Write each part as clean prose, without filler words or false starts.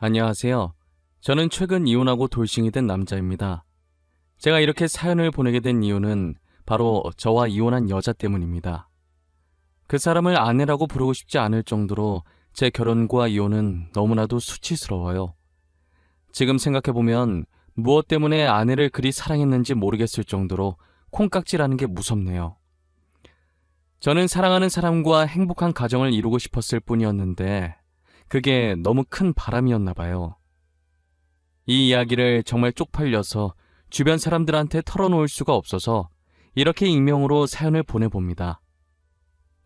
안녕하세요. 저는 최근 이혼하고 돌싱이 된 남자입니다. 제가 이렇게 사연을 보내게 된 이유는 바로 저와 이혼한 여자 때문입니다. 그 사람을 아내라고 부르고 싶지 않을 정도로 제 결혼과 이혼은 너무나도 수치스러워요. 지금 생각해보면 무엇 때문에 아내를 그리 사랑했는지 모르겠을 정도로 콩깍지라는 게 무섭네요. 저는 사랑하는 사람과 행복한 가정을 이루고 싶었을 뿐이었는데 그게 너무 큰 바람이었나 봐요. 이 이야기를 정말 쪽팔려서 주변 사람들한테 털어놓을 수가 없어서 이렇게 익명으로 사연을 보내봅니다.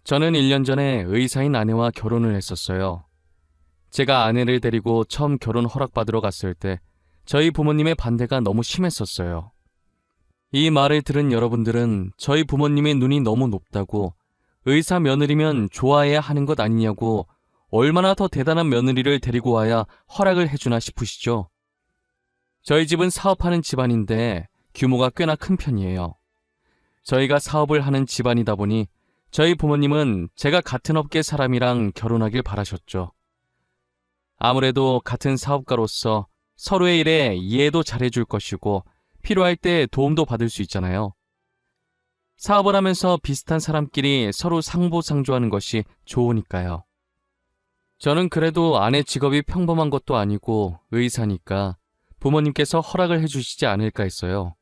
저는 1년 전에 의사인 아내와 결혼을 했었어요. 제가 아내를 데리고 처음 결혼 허락받으러 갔을 때 저희 부모님의 반대가 너무 심했었어요. 이 말을 들은 여러분들은 저희 부모님의 눈이 너무 높다고 의사 며느리면 좋아해야 하는 것 아니냐고 얼마나 더 대단한 며느리를 데리고 와야 허락을 해주나 싶으시죠? 저희 집은 사업하는 집안인데 규모가 꽤나 큰 편이에요. 저희가 사업을 하는 집안이다 보니 저희 부모님은 제가 같은 업계 사람이랑 결혼하길 바라셨죠. 아무래도 같은 사업가로서 서로의 일에 이해도 잘해줄 것이고 필요할 때 도움도 받을 수 있잖아요. 사업을 하면서 비슷한 사람끼리 서로 상보상조하는 것이 좋으니까요. 저는 그래도 아내 직업이 평범한 것도 아니고 의사니까 부모님께서 허락을 해주시지 않을까 했어요.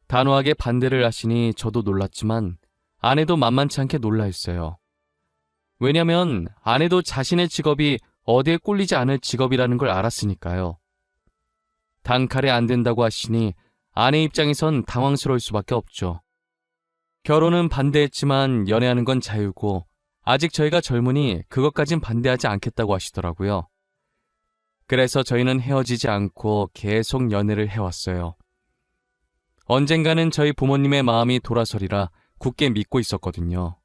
단호하게 반대를 하시니 저도 놀랐지만 아내도 만만치 않게 놀라했어요. 왜냐면 아내도 자신의 직업이 어디에 꼴리지 않을 직업이라는 걸 알았으니까요. 단칼에 안 된다고 하시니 아내 입장에선 당황스러울 수밖에 없죠. 결혼은 반대했지만 연애하는 건 자유고 아직 저희가 젊으니 그것까진 반대하지 않겠다고 하시더라고요. 그래서 저희는 헤어지지 않고 계속 연애를 해왔어요. 언젠가는 저희 부모님의 마음이 돌아서리라 굳게 믿고 있었거든요.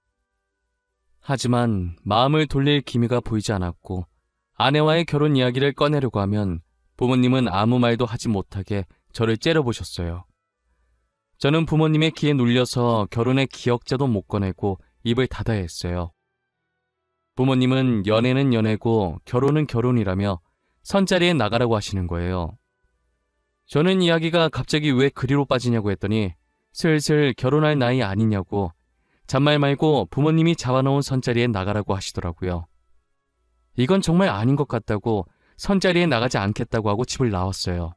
하지만 마음을 돌릴 기미가 보이지 않았고 아내와의 결혼 이야기를 꺼내려고 하면 부모님은 아무 말도 하지 못하게 저를 째려보셨어요. 저는 부모님의 기에 눌려서 결혼의 기억자도 못 꺼내고 입을 닫아야 했어요. 부모님은 연애는 연애고 결혼은 결혼이라며 선자리에 나가라고 하시는 거예요. 저는 이야기가 갑자기 왜 그리로 빠지냐고 했더니 슬슬 결혼할 나이 아니냐고 잔말 말고 부모님이 잡아놓은 선자리에 나가라고 하시더라고요. 이건 정말 아닌 것 같다고 선자리에 나가지 않겠다고 하고 집을 나왔어요.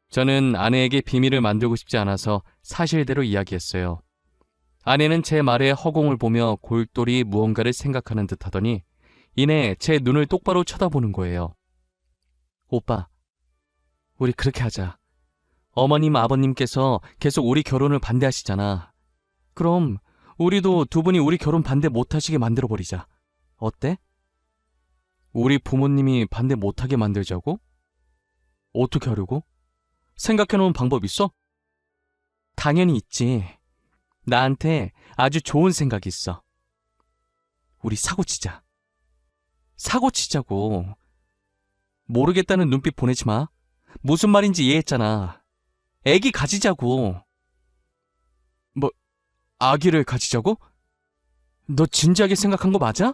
저는 아내에게 비밀을 만들고 싶지 않아서 사실대로 이야기했어요. 아내는 제 말에 허공을 보며 골똘히 무언가를 생각하는 듯 하더니 이내 제 눈을 똑바로 쳐다보는 거예요. 오빠, 우리 그렇게 하자. 어머님, 아버님께서 계속 우리 결혼을 반대하시잖아. 그럼 우리도 두 분이 우리 결혼 반대 못하시게 만들어버리자. 어때? 우리 부모님이 반대 못하게 만들자고? 어떻게 하려고? 생각해놓은 방법 있어? 당연히 있지. 나한테 아주 좋은 생각이 있어. 우리 사고 치자. 사고 치자고. 모르겠다는 눈빛 보내지 마. 무슨 말인지 이해했잖아. 애기 가지자고. 뭐, 아기를 가지자고? 너 진지하게 생각한 거 맞아?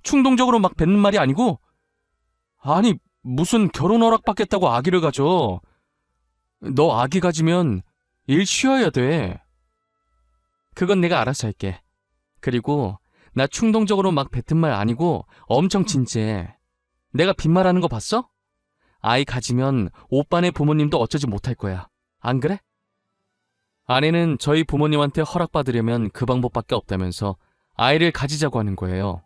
충동적으로 막 뱉는 말이 아니고? 아니, 무슨 결혼 허락 받겠다고 아기를 가져. 너 아기 가지면 일 쉬어야 돼. 그건 내가 알아서 할게. 그리고 나 충동적으로 막 뱉은 말 아니고 엄청 진지해. 내가 빈말하는 거 봤어? 아이 가지면 오빠네 부모님도 어쩌지 못할 거야. 안 그래? 아내는 저희 부모님한테 허락받으려면 그 방법밖에 없다면서 아이를 가지자고 하는 거예요.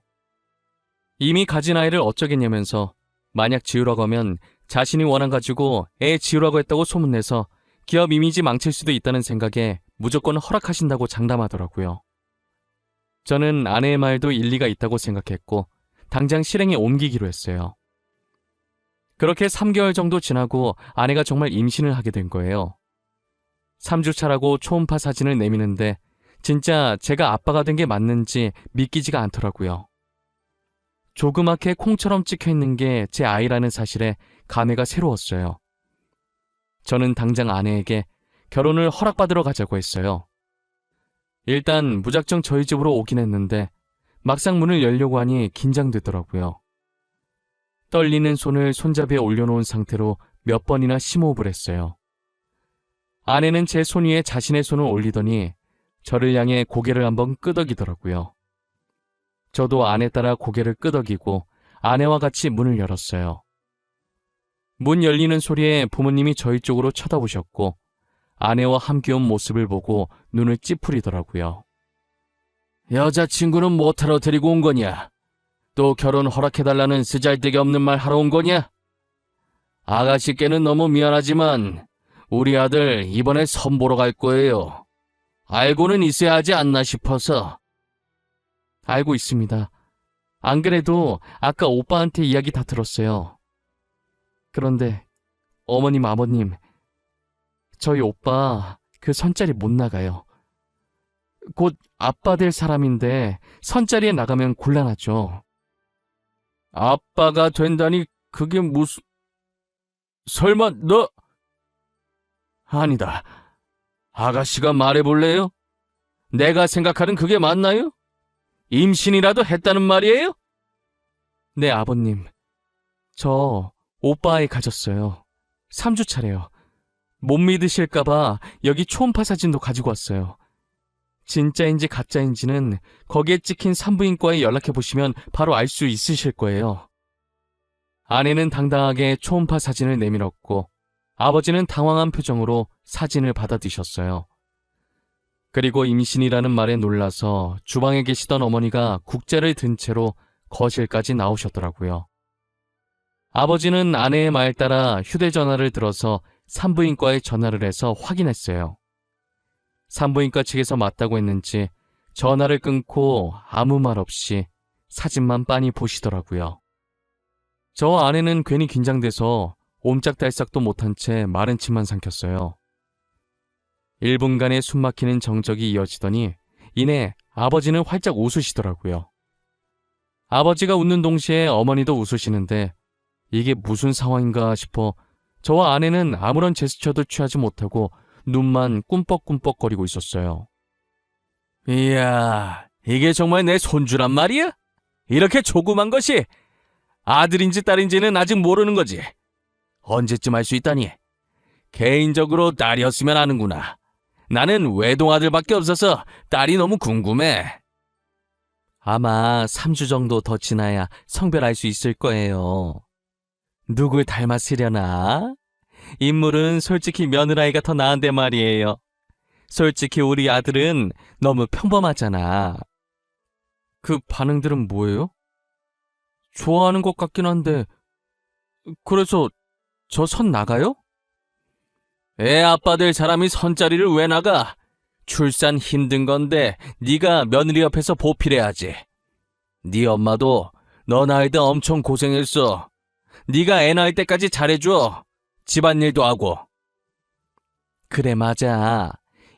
이미 가진 아이를 어쩌겠냐면서 만약 지우라고 하면 자신이 원한 가지고 애 지우라고 했다고 소문내서 기업 이미지 망칠 수도 있다는 생각에 무조건 허락하신다고 장담하더라고요. 저는 아내의 말도 일리가 있다고 생각했고 당장 실행에 옮기기로 했어요. 그렇게 3개월 정도 지나고 아내가 정말 임신을 하게 된 거예요. 3주 차라고 초음파 사진을 내미는데 진짜 제가 아빠가 된 게 맞는지 믿기지가 않더라고요. 조그맣게 콩처럼 찍혀있는 게 제 아이라는 사실에 감회가 새로웠어요. 저는 당장 아내에게 결혼을 허락받으러 가자고 했어요. 일단 무작정 저희 집으로 오긴 했는데 막상 문을 열려고 하니 긴장되더라고요. 떨리는 손을 손잡이에 올려놓은 상태로 몇 번이나 심호흡을 했어요. 아내는 제 손 위에 자신의 손을 올리더니 저를 향해 고개를 한번 끄덕이더라고요. 저도 아내 따라 고개를 끄덕이고 아내와 같이 문을 열었어요. 문 열리는 소리에 부모님이 저희 쪽으로 쳐다보셨고 아내와 함께 온 모습을 보고 눈을 찌푸리더라고요. 여자친구는 뭐하러 데리고 온 거냐? 또 결혼 허락해달라는 쓰잘데기 없는 말 하러 온 거냐? 아가씨께는 너무 미안하지만 우리 아들 이번에 선보러 갈 거예요. 알고는 있어야 하지 않나 싶어서. 알고 있습니다. 안 그래도 아까 오빠한테 이야기 다 들었어요. 그런데 어머님, 아버님, 저희 오빠 그 선자리 못 나가요. 곧 아빠 될 사람인데 선자리에 나가면 곤란하죠. 아빠가 된다니 그게 무슨... 설마 너... 아니다. 아가씨가 말해볼래요? 내가 생각하는 그게 맞나요? 임신이라도 했다는 말이에요? 네, 아버님. 저 오빠 아이 가졌어요. 3주 차래요. 못 믿으실까봐 여기 초음파 사진도 가지고 왔어요. 진짜인지 가짜인지는 거기에 찍힌 산부인과에 연락해보시면 바로 알 수 있으실 거예요. 아내는 당당하게 초음파 사진을 내밀었고 아버지는 당황한 표정으로 사진을 받아드셨어요. 그리고 임신이라는 말에 놀라서 주방에 계시던 어머니가 국자를 든 채로 거실까지 나오셨더라고요. 아버지는 아내의 말 따라 휴대전화를 들어서 산부인과에 전화를 해서 확인했어요. 산부인과 측에서 맞다고 했는지 전화를 끊고 아무 말 없이 사진만 빤히 보시더라고요. 저 아내는 괜히 긴장돼서 옴짝달싹도 못한 채 마른 침만 삼켰어요. 1분간의 숨막히는 정적이 이어지더니 이내 아버지는 활짝 웃으시더라고요. 아버지가 웃는 동시에 어머니도 웃으시는데 이게 무슨 상황인가 싶어 저와 아내는 아무런 제스처도 취하지 못하고 눈만 꿈뻑꿈뻑거리고 있었어요. 이야, 이게 정말 내 손주란 말이야? 이렇게 조그만 것이 아들인지 딸인지는 아직 모르는 거지. 언제쯤 알 수 있다니? 개인적으로 딸이었으면 아는구나. 나는 외동아들밖에 없어서 딸이 너무 궁금해. 아마 3주 정도 더 지나야 성별 알 수 있을 거예요. 누굴 닮았으려나? 인물은 솔직히 며느라이가 더 나은데 말이에요. 솔직히 우리 아들은 너무 평범하잖아. 그 반응들은 뭐예요? 좋아하는 것 같긴 한데 그래서 저 선 나가요? 애 아빠 될 사람이 선자리를 왜 나가? 출산 힘든 건데 네가 며느리 옆에서 보필해야지. 네 엄마도 너 낳을 때 엄청 고생했어. 네가 애 낳을 때까지 잘해줘. 집안일도 하고. 그래, 맞아.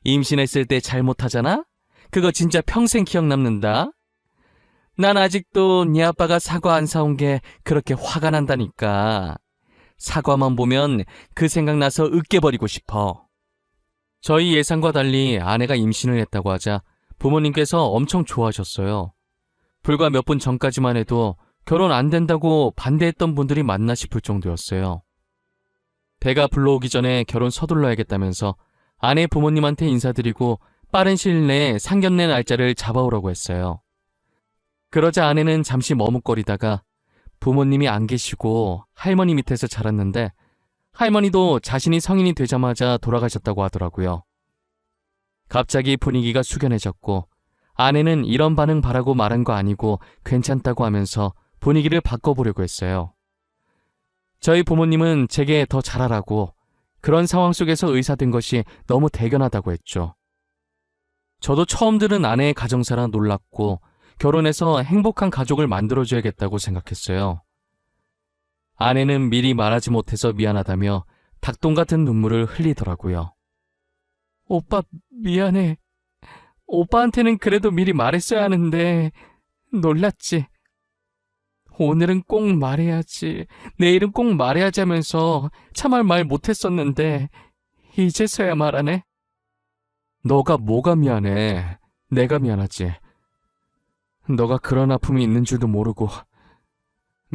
임신했을 때 잘못하잖아? 그거 진짜 평생 기억 남는다. 난 아직도 네 아빠가 사과 안 사온 게 그렇게 화가 난다니까. 사과만 보면 그 생각나서 으깨버리고 싶어. 저희 예상과 달리 아내가 임신을 했다고 하자 부모님께서 엄청 좋아하셨어요. 불과 몇 분 전까지만 해도 결혼 안 된다고 반대했던 분들이 맞나 싶을 정도였어요. 배가 불러오기 전에 결혼 서둘러야겠다면서 아내 부모님한테 인사드리고 빠른 시일 내에 상견례 날짜를 잡아오라고 했어요. 그러자 아내는 잠시 머뭇거리다가 부모님이 안 계시고 할머니 밑에서 자랐는데 할머니도 자신이 성인이 되자마자 돌아가셨다고 하더라고요. 갑자기 분위기가 숙연해졌고 아내는 이런 반응 바라고 말한 거 아니고 괜찮다고 하면서 분위기를 바꿔보려고 했어요. 저희 부모님은 제게 더 잘하라고 그런 상황 속에서 의사된 것이 너무 대견하다고 했죠. 저도 처음 들은 아내의 가정사라 놀랐고 결혼해서 행복한 가족을 만들어줘야겠다고 생각했어요. 아내는 미리 말하지 못해서 미안하다며 닭똥 같은 눈물을 흘리더라고요. 오빠 미안해. 오빠한테는 그래도 미리 말했어야 하는데 놀랐지. 오늘은 꼭 말해야지. 내일은 꼭 말해야지 하면서 참을 말 못했었는데 이제서야 말하네. 너가 뭐가 미안해. 내가 미안하지. 너가 그런 아픔이 있는 줄도 모르고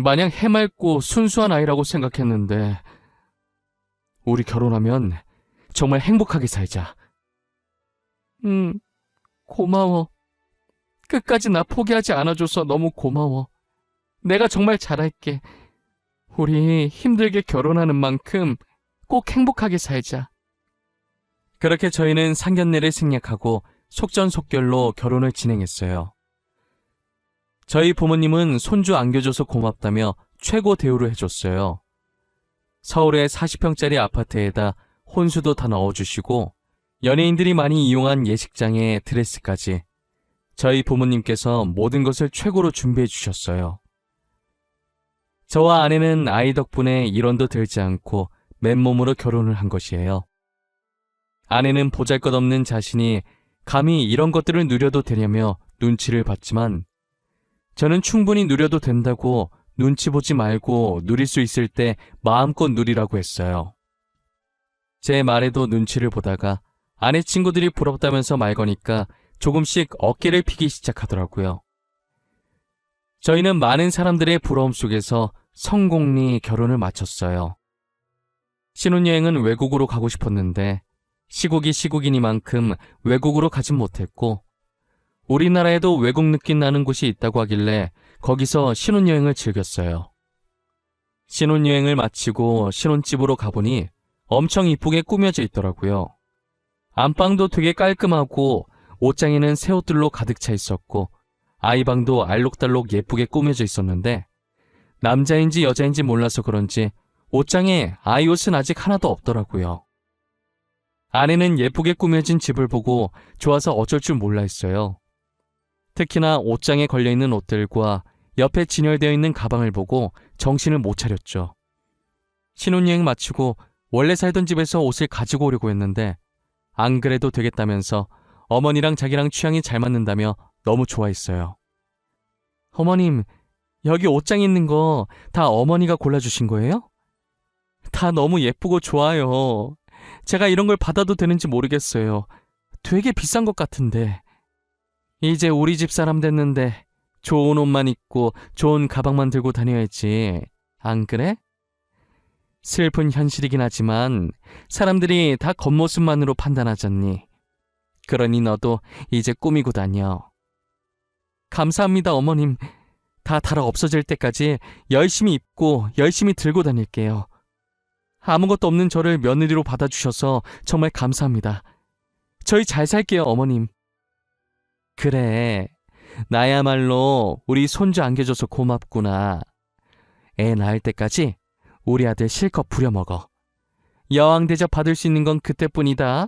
마냥 해맑고 순수한 아이라고 생각했는데 우리 결혼하면 정말 행복하게 살자. 고마워. 끝까지 나 포기하지 않아줘서 너무 고마워. 내가 정말 잘할게. 우리 힘들게 결혼하는 만큼 꼭 행복하게 살자. 그렇게 저희는 상견례를 생략하고 속전속결로 결혼을 진행했어요. 저희 부모님은 손주 안겨줘서 고맙다며 최고 대우를 해줬어요. 서울의 40평짜리 아파트에다 혼수도 다 넣어주시고 연예인들이 많이 이용한 예식장에 드레스까지 저희 부모님께서 모든 것을 최고로 준비해 주셨어요. 저와 아내는 아이 덕분에 일원도 들지 않고 맨몸으로 결혼을 한 것이에요. 아내는 보잘것없는 자신이 감히 이런 것들을 누려도 되냐며 눈치를 봤지만 저는 충분히 누려도 된다고 눈치 보지 말고 누릴 수 있을 때 마음껏 누리라고 했어요. 제 말에도 눈치를 보다가 아내 친구들이 부럽다면서 말 거니까 조금씩 어깨를 피기 시작하더라고요. 저희는 많은 사람들의 부러움 속에서 성공리 결혼을 마쳤어요. 신혼여행은 외국으로 가고 싶었는데 시국이 시국이니만큼 외국으로 가진 못했고 우리나라에도 외국 느낌 나는 곳이 있다고 하길래 거기서 신혼여행을 즐겼어요. 신혼여행을 마치고 신혼집으로 가보니 엄청 이쁘게 꾸며져 있더라고요. 안방도 되게 깔끔하고 옷장에는 새 옷들로 가득 차 있었고 아이방도 알록달록 예쁘게 꾸며져 있었는데 남자인지 여자인지 몰라서 그런지 옷장에 아이 옷은 아직 하나도 없더라고요. 아내는 예쁘게 꾸며진 집을 보고 좋아서 어쩔 줄 몰라 했어요. 특히나 옷장에 걸려있는 옷들과 옆에 진열되어 있는 가방을 보고 정신을 못 차렸죠. 신혼여행 마치고 원래 살던 집에서 옷을 가지고 오려고 했는데 안 그래도 되겠다면서 어머니랑 자기랑 취향이 잘 맞는다며 너무 좋아했어요. 어머님, 여기 옷장에 있는 거 다 어머니가 골라주신 거예요? 다 너무 예쁘고 좋아요. 제가 이런 걸 받아도 되는지 모르겠어요. 되게 비싼 것 같은데. 이제 우리 집 사람 됐는데 좋은 옷만 입고 좋은 가방만 들고 다녀야지. 안 그래? 슬픈 현실이긴 하지만 사람들이 다 겉모습만으로 판단하잖니. 그러니 너도 이제 꾸미고 다녀. 감사합니다, 어머님. 다 달아 없어질 때까지 열심히 입고 열심히 들고 다닐게요. 아무것도 없는 저를 며느리로 받아주셔서 정말 감사합니다. 저희 잘 살게요, 어머님. 그래, 나야말로 우리 손주 안겨줘서 고맙구나. 애 낳을 때까지 우리 아들 실컷 부려먹어. 여왕 대접 받을 수 있는 건 그때뿐이다.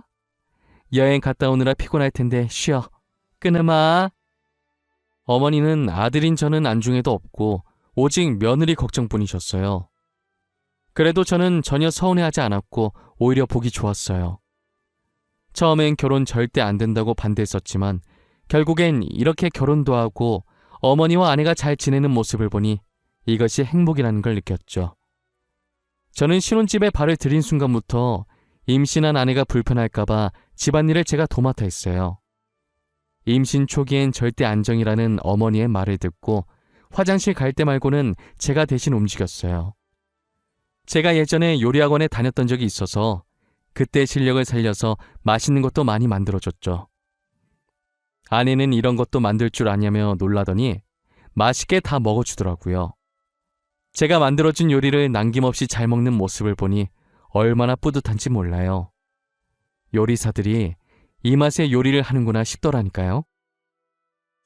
여행 갔다 오느라 피곤할 텐데 쉬어. 끊으마. 어머니는 아들인 저는 안중에도 없고 오직 며느리 걱정뿐이셨어요. 그래도 저는 전혀 서운해하지 않았고 오히려 보기 좋았어요. 처음엔 결혼 절대 안 된다고 반대했었지만 결국엔 이렇게 결혼도 하고 어머니와 아내가 잘 지내는 모습을 보니 이것이 행복이라는 걸 느꼈죠. 저는 신혼집에 발을 들인 순간부터 임신한 아내가 불편할까봐 집안일을 제가 도맡아 했어요. 임신 초기엔 절대 안정이라는 어머니의 말을 듣고 화장실 갈 때 말고는 제가 대신 움직였어요. 제가 예전에 요리학원에 다녔던 적이 있어서 그때 실력을 살려서 맛있는 것도 많이 만들어줬죠. 아내는 이런 것도 만들 줄 아냐며 놀라더니 맛있게 다 먹어주더라고요. 제가 만들어준 요리를 남김없이 잘 먹는 모습을 보니 얼마나 뿌듯한지 몰라요. 요리사들이 이 맛에 요리를 하는구나 싶더라니까요.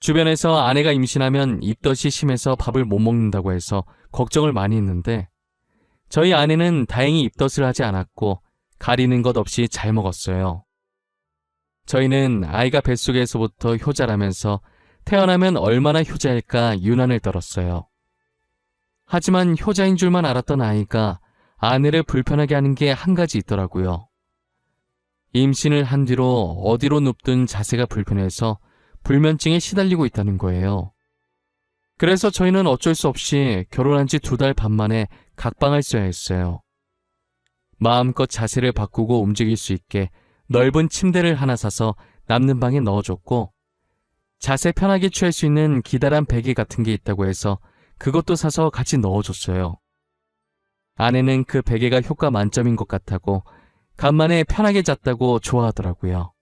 주변에서 아내가 임신하면 입덧이 심해서 밥을 못 먹는다고 해서 걱정을 많이 했는데 저희 아내는 다행히 입덧을 하지 않았고 가리는 것 없이 잘 먹었어요. 저희는 아이가 뱃속에서부터 효자라면서 태어나면 얼마나 효자일까 유난을 떨었어요. 하지만 효자인 줄만 알았던 아이가 아내를 불편하게 하는 게 한 가지 있더라고요. 임신을 한 뒤로 어디로 눕든 자세가 불편해서 불면증에 시달리고 있다는 거예요. 그래서 저희는 어쩔 수 없이 결혼한 지 2달 반 만에 각방을 써야 했어요. 마음껏 자세를 바꾸고 움직일 수 있게 넓은 침대를 하나 사서 남는 방에 넣어줬고 자세 편하게 취할 수 있는 기다란 베개 같은 게 있다고 해서 그것도 사서 같이 넣어줬어요. 아내는 그 베개가 효과 만점인 것 같다고 간만에 편하게 잤다고 좋아하더라고요.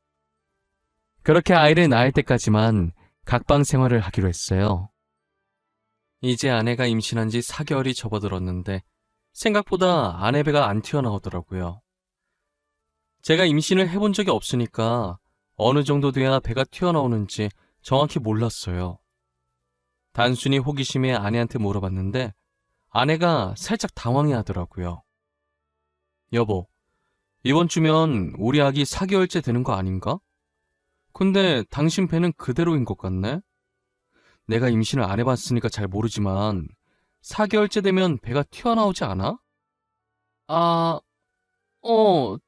그렇게 아이를 낳을 때까지만 각방 생활을 하기로 했어요. 이제 아내가 임신한 지 4개월이 접어들었는데 생각보다 아내 배가 안 튀어나오더라고요. 제가 임신을 해본 적이 없으니까 어느 정도 돼야 배가 튀어나오는지 정확히 몰랐어요. 단순히 호기심에 아내한테 물어봤는데 아내가 살짝 당황해 하더라고요. 여보, 이번 주면 우리 아기 4개월째 되는 거 아닌가? 근데 당신 배는 그대로인 것 같네? 내가 임신을 안 해봤으니까 잘 모르지만 4개월째 되면 배가 튀어나오지 않아?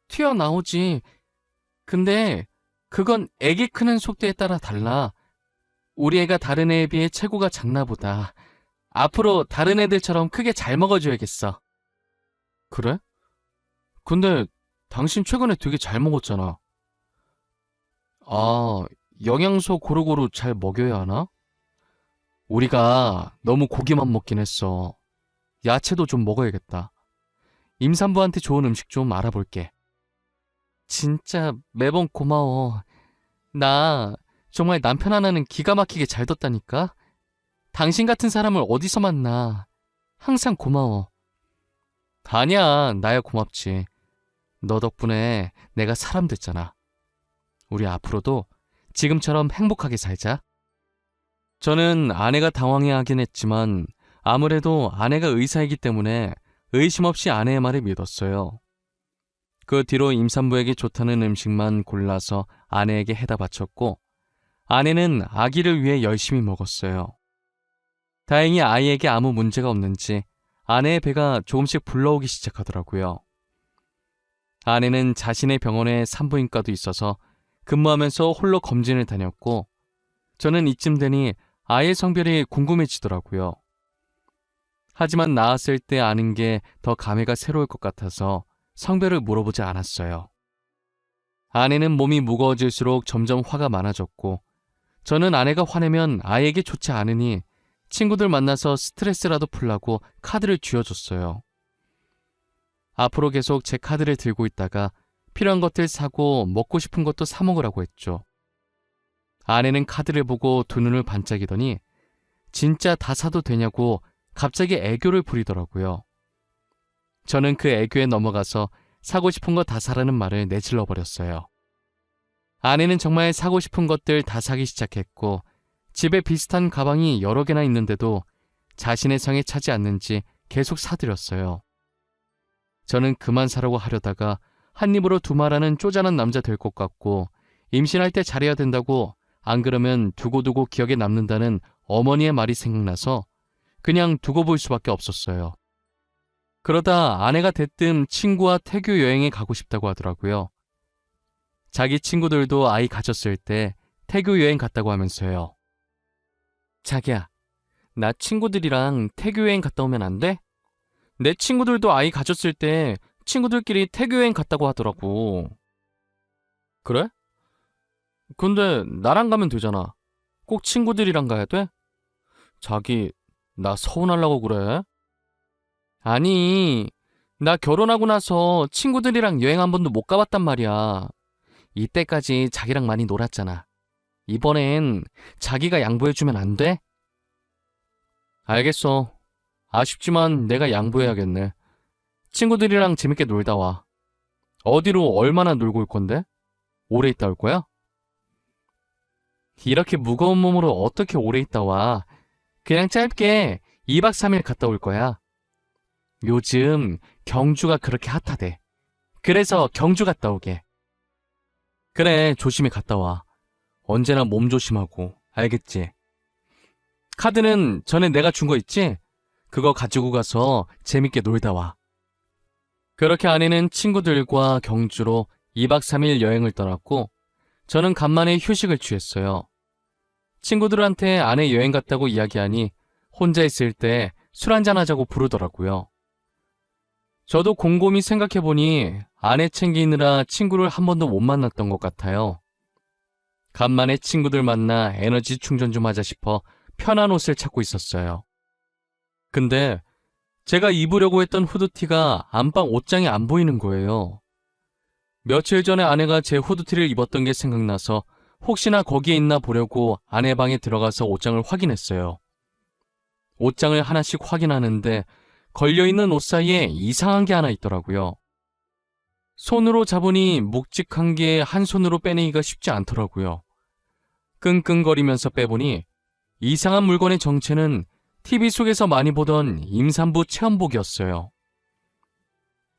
튀어나오지. 근데 그건 애기 크는 속도에 따라 달라. 우리 애가 다른 애에 비해 체구가 작나 보다. 앞으로 다른 애들처럼 크게 잘 먹어줘야겠어. 그래? 근데 당신 최근에 되게 잘 먹었잖아. 영양소 고루고루 잘 먹여야 하나? 우리가 너무 고기만 먹긴 했어. 야채도 좀 먹어야겠다. 임산부한테 좋은 음식 좀 알아볼게. 진짜 매번 고마워. 나 정말 남편 하나는 기가 막히게 잘 뒀다니까? 당신 같은 사람을 어디서 만나. 항상 고마워. 아니야, 나야 고맙지. 너 덕분에 내가 사람 됐잖아. 우리 앞으로도 지금처럼 행복하게 살자. 저는 아내가 당황해하긴 했지만 아무래도 아내가 의사이기 때문에 의심 없이 아내의 말을 믿었어요. 그 뒤로 임산부에게 좋다는 음식만 골라서 아내에게 해다 바쳤고 아내는 아기를 위해 열심히 먹었어요. 다행히 아이에게 아무 문제가 없는지 아내의 배가 조금씩 불러오기 시작하더라고요. 아내는 자신의 병원에 산부인과도 있어서 근무하면서 홀로 검진을 다녔고 저는 이쯤 되니 아이의 성별이 궁금해지더라고요. 하지만 낳았을 때 아는 게 더 감회가 새로울 것 같아서 성별을 물어보지 않았어요. 아내는 몸이 무거워질수록 점점 화가 많아졌고 저는 아내가 화내면 아이에게 좋지 않으니 친구들 만나서 스트레스라도 풀라고 카드를 쥐어줬어요. 앞으로 계속 제 카드를 들고 있다가 필요한 것들 사고 먹고 싶은 것도 사 먹으라고 했죠. 아내는 카드를 보고 두 눈을 반짝이더니 진짜 다 사도 되냐고 갑자기 애교를 부리더라고요. 저는 그 애교에 넘어가서 사고 싶은 거 다 사라는 말을 내질러 버렸어요. 아내는 정말 사고 싶은 것들 다 사기 시작했고 집에 비슷한 가방이 여러 개나 있는데도 자신의 성에 차지 않는지 계속 사들였어요. 저는 그만 사라고 하려다가 한 입으로 두 말하는 쪼잔한 남자 될 것 같고 임신할 때 잘해야 된다고 안 그러면 두고두고 기억에 남는다는 어머니의 말이 생각나서 그냥 두고 볼 수밖에 없었어요. 그러다 아내가 대뜸 친구와 태교 여행에 가고 싶다고 하더라고요. 자기 친구들도 아이 가졌을 때 태교 여행 갔다고 하면서요. 자기야, 나 친구들이랑 태교 여행 갔다 오면 안 돼? 내 친구들도 아이 가졌을 때 친구들끼리 태교 여행 갔다고 하더라고. 그래? 근데 나랑 가면 되잖아. 꼭 친구들이랑 가야 돼? 자기, 나 서운하려고 그래? 아니, 나 결혼하고 나서 친구들이랑 여행 한 번도 못 가봤단 말이야. 이때까지 자기랑 많이 놀았잖아. 이번엔 자기가 양보해주면 안 돼? 알겠어. 아쉽지만 내가 양보해야겠네. 친구들이랑 재밌게 놀다 와. 어디로 얼마나 놀고 올 건데? 오래 있다 올 거야? 이렇게 무거운 몸으로 어떻게 오래 있다 와. 그냥 짧게 2박 3일 갔다 올 거야. 요즘 경주가 그렇게 핫하대. 그래서 경주 갔다 오게. 그래, 조심히 갔다 와. 언제나 몸 조심하고, 알겠지? 카드는 전에 내가 준 거 있지? 그거 가지고 가서 재밌게 놀다 와. 그렇게 아내는 친구들과 경주로 2박 3일 여행을 떠났고 저는 간만에 휴식을 취했어요. 친구들한테 아내 여행 갔다고 이야기하니 혼자 있을 때 술 한잔 하자고 부르더라고요. 저도 곰곰이 생각해보니 아내 챙기느라 친구를 한 번도 못 만났던 것 같아요. 간만에 친구들 만나 에너지 충전 좀 하자 싶어 편한 옷을 찾고 있었어요. 근데 제가 입으려고 했던 후드티가 안방 옷장에 안 보이는 거예요. 며칠 전에 아내가 제 후드티를 입었던 게 생각나서 혹시나 거기에 있나 보려고 아내 방에 들어가서 옷장을 확인했어요. 옷장을 하나씩 확인하는데 걸려있는 옷 사이에 이상한 게 하나 있더라고요. 손으로 잡으니 묵직한 게 한 손으로 빼내기가 쉽지 않더라고요. 끙끙거리면서 빼보니 이상한 물건의 정체는 TV 속에서 많이 보던 임산부 체험복이었어요.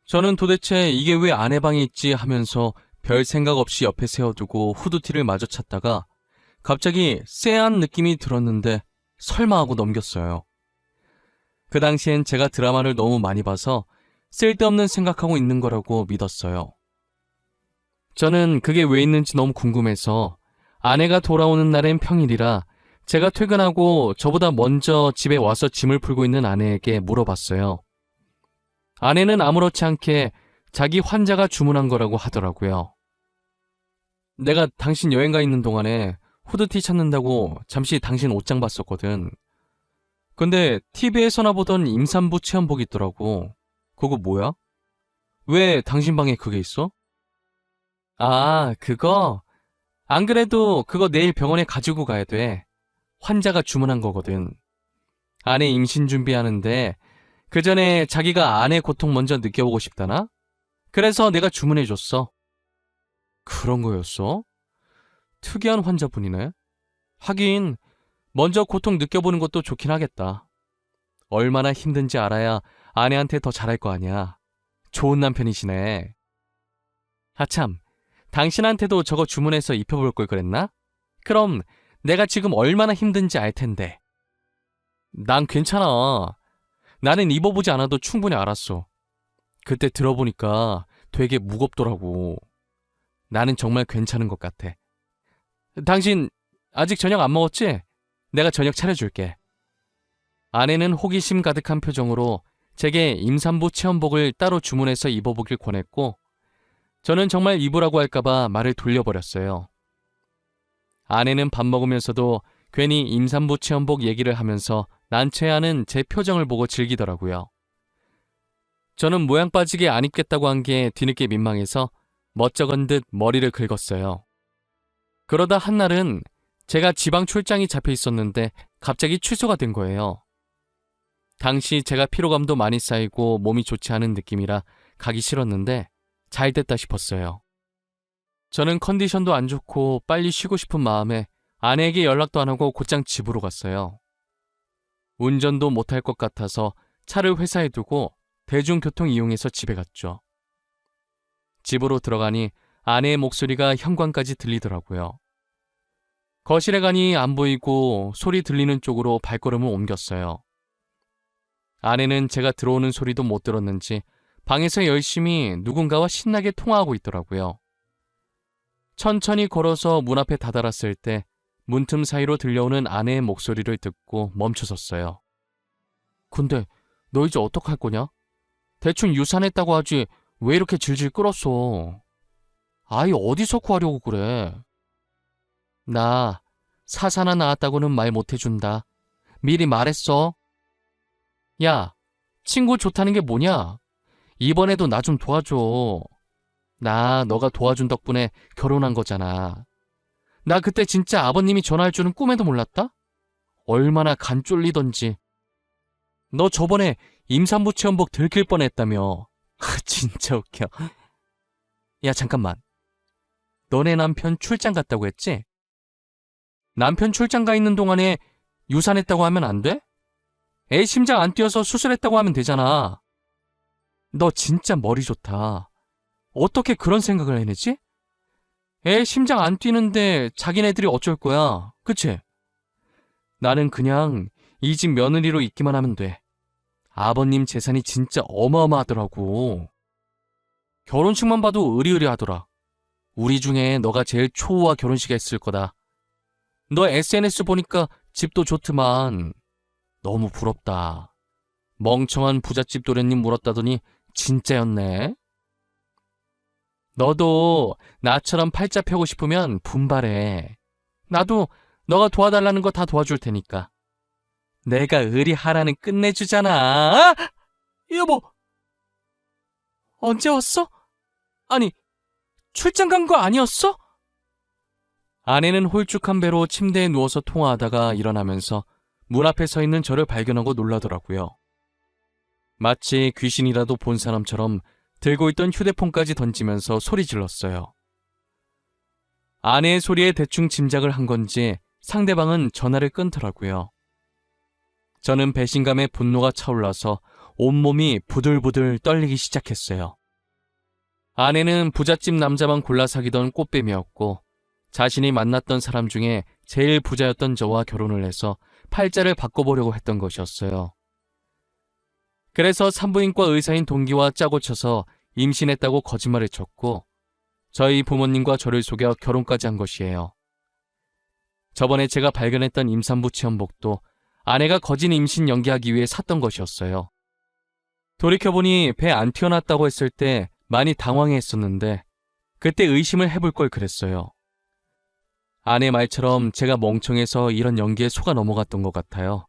저는 도대체 이게 왜 아내 방에 있지 하면서 별 생각 없이 옆에 세워두고 후드티를 마저 찾다가 갑자기 쎄한 느낌이 들었는데 설마 하고 넘겼어요. 그 당시엔 제가 드라마를 너무 많이 봐서 쓸데없는 생각하고 있는 거라고 믿었어요. 저는 그게 왜 있는지 너무 궁금해서 아내가 돌아오는 날엔 평일이라 제가 퇴근하고 저보다 먼저 집에 와서 짐을 풀고 있는 아내에게 물어봤어요. 아내는 아무렇지 않게 자기 환자가 주문한 거라고 하더라고요. 내가 당신 여행 가 있는 동안에 후드티 찾는다고 잠시 당신 옷장 봤었거든. 근데 TV에서나 보던 임산부 체험복 있더라고. 그거 뭐야? 왜 당신 방에 그게 있어? 아, 그거? 안 그래도 그거 내일 병원에 가지고 가야 돼. 환자가 주문한 거거든. 아내 임신 준비하는데 그 전에 자기가 아내 고통 먼저 느껴보고 싶다나? 그래서 내가 주문해줬어. 그런 거였어? 특이한 환자분이네. 하긴 먼저 고통 느껴보는 것도 좋긴 하겠다. 얼마나 힘든지 알아야 아내한테 더 잘할 거 아니야. 좋은 남편이시네. 아참, 당신한테도 저거 주문해서 입혀볼 걸 그랬나? 그럼 내가 지금 얼마나 힘든지 알 텐데. 난 괜찮아. 나는 입어보지 않아도 충분히 알았어. 그때 들어보니까 되게 무겁더라고. 나는 정말 괜찮은 것 같아. 당신 아직 저녁 안 먹었지? 내가 저녁 차려줄게. 아내는 호기심 가득한 표정으로 제게 임산부 체험복을 따로 주문해서 입어보길 권했고 저는 정말 입으라고 할까봐 말을 돌려버렸어요. 아내는 밥 먹으면서도 괜히 임산부 체험복 얘기를 하면서 난처해하는 제 표정을 보고 즐기더라고요. 저는 모양 빠지게 안 입겠다고 한 게 뒤늦게 민망해서 멋쩍은 듯 머리를 긁었어요. 그러다 한날은 제가 지방 출장이 잡혀 있었는데 갑자기 취소가 된 거예요. 당시 제가 피로감도 많이 쌓이고 몸이 좋지 않은 느낌이라 가기 싫었는데 잘 됐다 싶었어요. 저는 컨디션도 안 좋고 빨리 쉬고 싶은 마음에 아내에게 연락도 안 하고 곧장 집으로 갔어요. 운전도 못할 것 같아서 차를 회사에 두고 대중교통 이용해서 집에 갔죠. 집으로 들어가니 아내의 목소리가 현관까지 들리더라고요. 거실에 가니 안 보이고 소리 들리는 쪽으로 발걸음을 옮겼어요. 아내는 제가 들어오는 소리도 못 들었는지 방에서 열심히 누군가와 신나게 통화하고 있더라고요. 천천히 걸어서 문 앞에 다다랐을 때 문틈 사이로 들려오는 아내의 목소리를 듣고 멈춰섰어요. 근데 너 이제 어떡할 거냐? 대충 유산했다고 하지 왜 이렇게 질질 끌었어? 아이 어디서 구하려고 그래? 나 사사나 나왔다고는 말 못해준다. 미리 말했어. 야, 친구 좋다는 게 뭐냐? 이번에도 나 좀 도와줘. 나 너가 도와준 덕분에 결혼한 거잖아. 나 그때 진짜 아버님이 전화할 줄은 꿈에도 몰랐다? 얼마나 간 쫄리던지. 너 저번에 임산부 체험복 들킬 뻔했다며. 진짜 웃겨. 야, 잠깐만. 너네 남편 출장 갔다고 했지? 남편 출장 가 있는 동안에 유산했다고 하면 안 돼? 애 심장 안 뛰어서 수술했다고 하면 되잖아. 너 진짜 머리 좋다. 어떻게 그런 생각을 해내지? 애 심장 안 뛰는데 자기네들이 어쩔 거야. 그치? 나는 그냥 이 집 며느리로 있기만 하면 돼. 아버님 재산이 진짜 어마어마하더라고. 결혼식만 봐도 으리으리하더라. 우리 중에 너가 제일 초호화 결혼식 했을 거다. 너 SNS 보니까 집도 좋더만. 너무 부럽다. 멍청한 부잣집 도련님 물었다더니 진짜였네. 너도 나처럼 팔자 펴고 싶으면 분발해. 나도 너가 도와달라는 거 다 도와줄 테니까. 내가 의리하라는 끝내주잖아. 여보, 언제 왔어? 아니, 출장 간 거 아니었어? 아내는 홀쭉한 배로 침대에 누워서 통화하다가 일어나면서 문 앞에 서 있는 저를 발견하고 놀라더라고요. 마치 귀신이라도 본 사람처럼 들고 있던 휴대폰까지 던지면서 소리 질렀어요. 아내의 소리에 대충 짐작을 한 건지 상대방은 전화를 끊더라고요. 저는 배신감에 분노가 차올라서 온몸이 부들부들 떨리기 시작했어요. 아내는 부잣집 남자만 골라 사귀던 꽃뱀이었고 자신이 만났던 사람 중에 제일 부자였던 저와 결혼을 해서 팔자를 바꿔보려고 했던 것이었어요. 그래서 산부인과 의사인 동기와 짜고 쳐서 임신했다고 거짓말을 쳤고 저희 부모님과 저를 속여 결혼까지 한 것이에요. 저번에 제가 발견했던 임산부 체험복도 아내가 거짓 임신 연기하기 위해 샀던 것이었어요. 돌이켜보니 배 안 튀어났다고 했을 때 많이 당황했었는데 그때 의심을 해볼 걸 그랬어요. 아내 말처럼 제가 멍청해서 이런 연기에 속아 넘어갔던 것 같아요.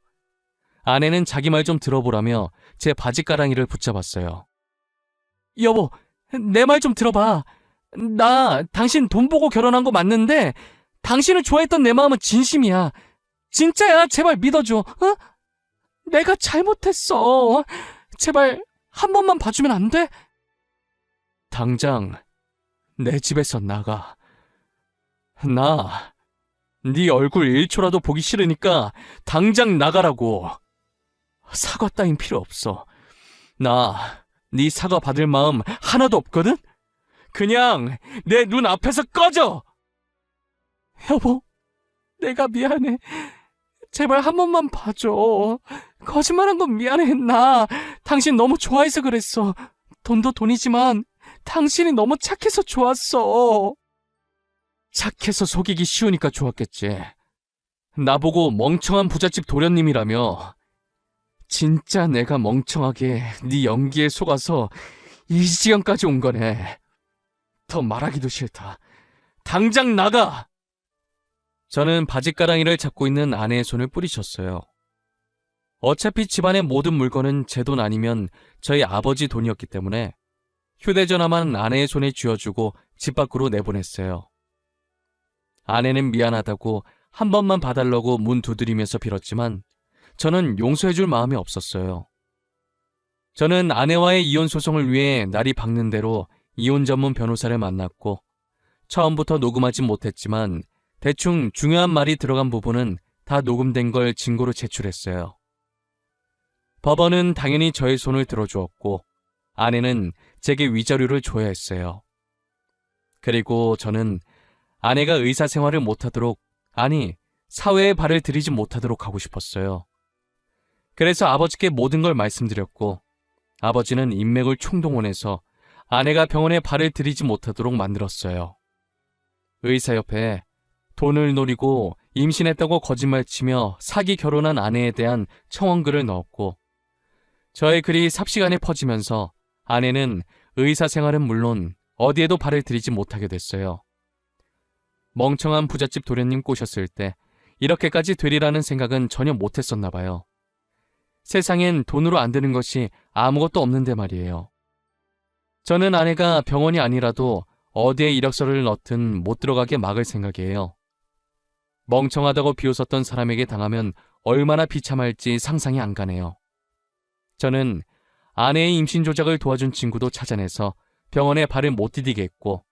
아내는 자기 말 좀 들어보라며 제 바지가랑이를 붙잡았어요. 여보, 내 말 좀 들어봐. 나 당신 돈 보고 결혼한 거 맞는데 당신을 좋아했던 내 마음은 진심이야. 진짜야. 제발 믿어줘. 어? 내가 잘못했어. 제발 한 번만 봐주면 안 돼? 당장 내 집에서 나가. 나 네 얼굴 1초라도 보기 싫으니까 당장 나가라고. 사과 따윈 필요 없어. 나 네 사과 받을 마음 하나도 없거든? 그냥 내 눈 앞에서 꺼져! 여보, 내가 미안해. 제발 한 번만 봐줘. 거짓말한 건 미안해. 나 당신 너무 좋아해서 그랬어. 돈도 돈이지만 당신이 너무 착해서 좋았어. 착해서 속이기 쉬우니까 좋았겠지. 나보고 멍청한 부잣집 도련님이라며. 진짜 내가 멍청하게 네 연기에 속아서 이 지경까지 온 거네. 더 말하기도 싫다. 당장 나가! 저는 바지가랑이를 잡고 있는 아내의 손을 뿌리쳤어요. 어차피 집안의 모든 물건은 제 돈 아니면 저희 아버지 돈이었기 때문에 휴대전화만 아내의 손에 쥐어주고 집 밖으로 내보냈어요. 아내는 미안하다고 한 번만 봐달라고 문 두드리면서 빌었지만 저는 용서해줄 마음이 없었어요. 저는 아내와의 이혼 소송을 위해 날이 밝는 대로 이혼 전문 변호사를 만났고 처음부터 녹음하진 못했지만 대충 중요한 말이 들어간 부분은 다 녹음된 걸 증거로 제출했어요. 법원은 당연히 저의 손을 들어주었고 아내는 제게 위자료를 줘야 했어요. 그리고 저는 아내가 의사 생활을 못하도록, 아니 사회에 발을 들이지 못하도록 하고 싶었어요. 그래서 아버지께 모든 걸 말씀드렸고 아버지는 인맥을 총동원해서 아내가 병원에 발을 들이지 못하도록 만들었어요. 의사협회에 돈을 노리고 임신했다고 거짓말치며 사기 결혼한 아내에 대한 청원글을 넣었고 저의 글이 삽시간에 퍼지면서 아내는 의사 생활은 물론 어디에도 발을 들이지 못하게 됐어요. 멍청한 부잣집 도련님 꼬셨을 때 이렇게까지 되리라는 생각은 전혀 못했었나 봐요. 세상엔 돈으로 안 되는 것이 아무것도 없는데 말이에요. 저는 아내가 병원이 아니라도 어디에 이력서를 넣든 못 들어가게 막을 생각이에요. 멍청하다고 비웃었던 사람에게 당하면 얼마나 비참할지 상상이 안 가네요. 저는 아내의 임신 조작을 도와준 친구도 찾아내서 병원에 발을 못 디디게 했고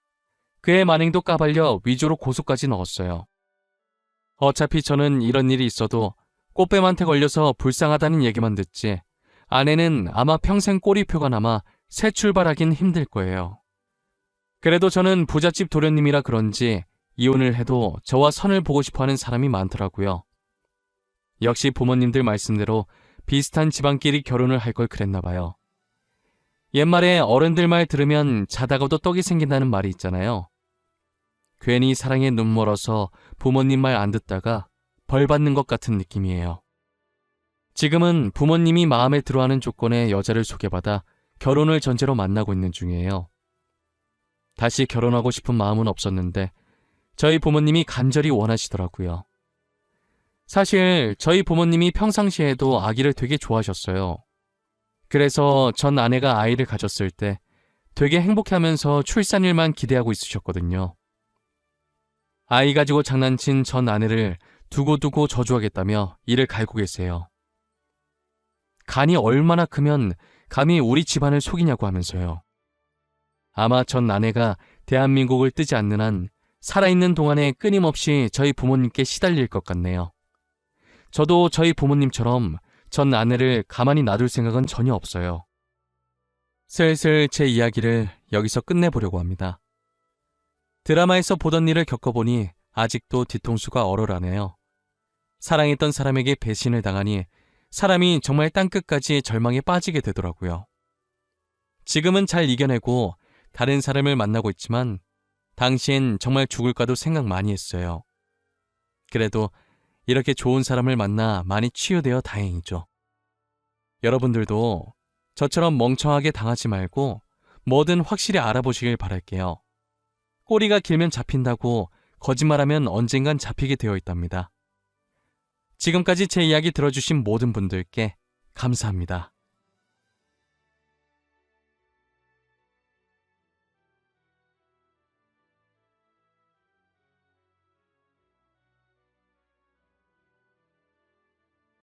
그의 만행도 까발려 위조로 고소까지 넣었어요. 어차피 저는 이런 일이 있어도 꽃뱀한테 걸려서 불쌍하다는 얘기만 듣지 아내는 아마 평생 꼬리표가 남아 새 출발하긴 힘들 거예요. 그래도 저는 부잣집 도련님이라 그런지 이혼을 해도 저와 선을 보고 싶어하는 사람이 많더라고요. 역시 부모님들 말씀대로 비슷한 집안끼리 결혼을 할 걸 그랬나 봐요. 옛말에 어른들 말 들으면 자다가도 떡이 생긴다는 말이 있잖아요. 괜히 사랑에 눈 멀어서 부모님 말 안 듣다가 벌 받는 것 같은 느낌이에요. 지금은 부모님이 마음에 들어하는 조건의 여자를 소개받아 결혼을 전제로 만나고 있는 중이에요. 다시 결혼하고 싶은 마음은 없었는데 저희 부모님이 간절히 원하시더라고요. 사실 저희 부모님이 평상시에도 아기를 되게 좋아하셨어요. 그래서 전 아내가 아이를 가졌을 때 되게 행복해하면서 출산일만 기대하고 있으셨거든요. 아이 가지고 장난친 전 아내를 두고두고 저주하겠다며 이를 갈고 계세요. 간이 얼마나 크면 감히 우리 집안을 속이냐고 하면서요. 아마 전 아내가 대한민국을 뜨지 않는 한 살아있는 동안에 끊임없이 저희 부모님께 시달릴 것 같네요. 저도 저희 부모님처럼 전 아내를 가만히 놔둘 생각은 전혀 없어요. 슬슬 제 이야기를 여기서 끝내보려고 합니다. 드라마에서 보던 일을 겪어보니 아직도 뒤통수가 얼얼하네요. 사랑했던 사람에게 배신을 당하니 사람이 정말 땅끝까지 절망에 빠지게 되더라고요. 지금은 잘 이겨내고 다른 사람을 만나고 있지만 당시엔 정말 죽을까도 생각 많이 했어요. 그래도 이렇게 좋은 사람을 만나 많이 치유되어 다행이죠. 여러분들도 저처럼 멍청하게 당하지 말고 뭐든 확실히 알아보시길 바랄게요. 꼬리가 길면 잡힌다고 거짓말하면 언젠간 잡히게 되어 있답니다. 지금까지 제 이야기 들어주신 모든 분들께 감사합니다.